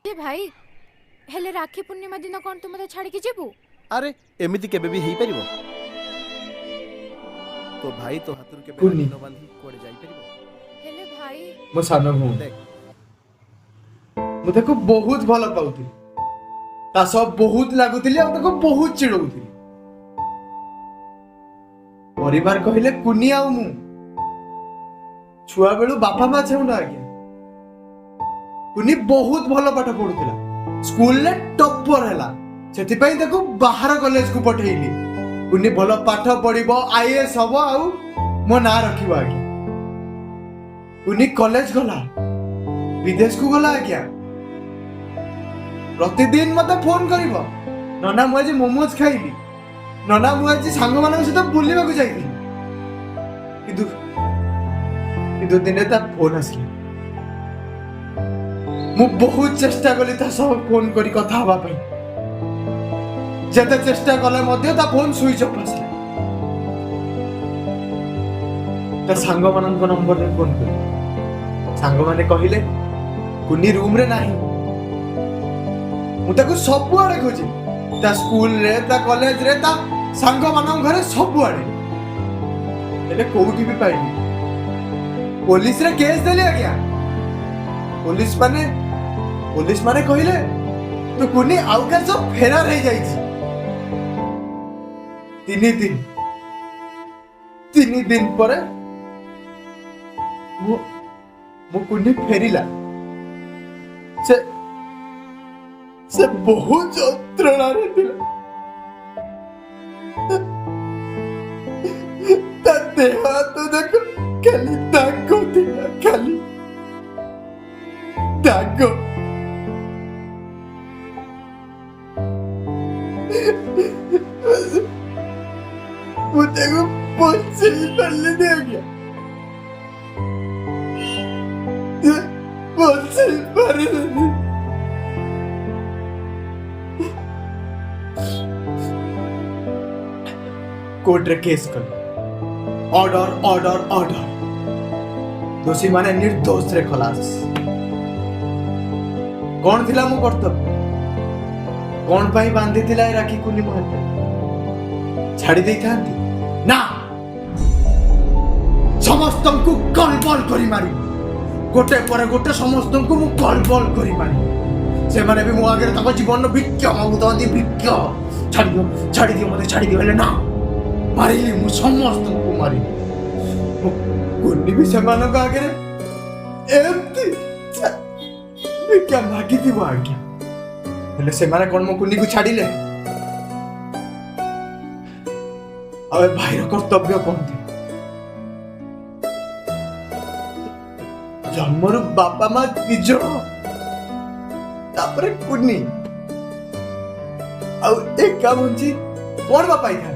दे भाई हेले राखी पूर्णिमा दिन कौन तू मते छाड़ी के जीवु अरे एमिति केबे भी हेई परिबो तो भाई तो हाथुर के कुनी। बेला बांधी कोड़े जाई परिबो हेले भाई मो सान भूमि देख मु ताको बहुत भल पाउथि ता सब बहुत लागुथिली आ ताको बहुत चिड़ौथि परिवार कहिले कुनी आ मु छुआ बेलू बापा मा छेउना आज्ञा कुनी बहुत भल पाठ पढुथिला स्कूल ले टॉपर हैला सेति पई ताको बाहर कॉलेज को पठेइली कुनी भल पाठ पढिबो आईएएस हबो आ मो ना रखिबो आज्ञा कुनी कॉलेज गला विदेश को गला आज्ञा प्रतिदिन मते फोन करिबो नना मु आज मोमोज खाइबी नना मु आज सांग मानक सहित बुलिबा को जाइबी किदु दिने ता फोन आसले मु बहुत चेष्टा कली ता सब फोन करी कथा हवा पई जते चेष्टा कले मध्ये ता फोन स्विच ऑफ आसले ता सांग मानक नंबर रे फोन करी सांग माने कहिले कुनी रूम रे नाही मु ताको सब आड़े खोजी ता स्कूल रे ता कॉलेज रे ता सांग मानक घरे सब आड़े एले कोउठी भी पाइनी पुलिस रे केस देले आज्ञा पुलिस माने कहिले तो कुनी आउ का सब फेरार हो जाई छी तीन दिन पर मो कुनी फेरिला से बहुत जंत्रणा रे दिला ता देह तो देखो खाली दाग दिला खाली दाग मुझे को पहुंचे पल्ले दे गया पहुंचे पर कोर्ट रे केस कर ऑर्डर ऑर्डर ऑर्डर दोषी माने निर्दोष रे खलास कौन थिला मो कर्तव्य कौन पाई बांधी थिला ए राखी कुनी महत छाड़ी देई थांती ना समस्त को कल बल करी मारी गोटे पर गोटे समस्त को मु कल बल करी मारी से माने भी मो आगे तक जीवन भिक्ष मागुतंती भिक्ष छाड़ी दियो मते छाड़ी दियो हेले ना मारिली मु समस्त को मारी कुनी भी समान का आगे एमती क्या मागी थी वो आज्ञा हेले से माने कोन मो कुनी को छाड़ीले अबे भाईर कर्तव्य कोन थी जन्मर बापा मा निज तापरे कुनी आ एका मुंजी कोन बापा था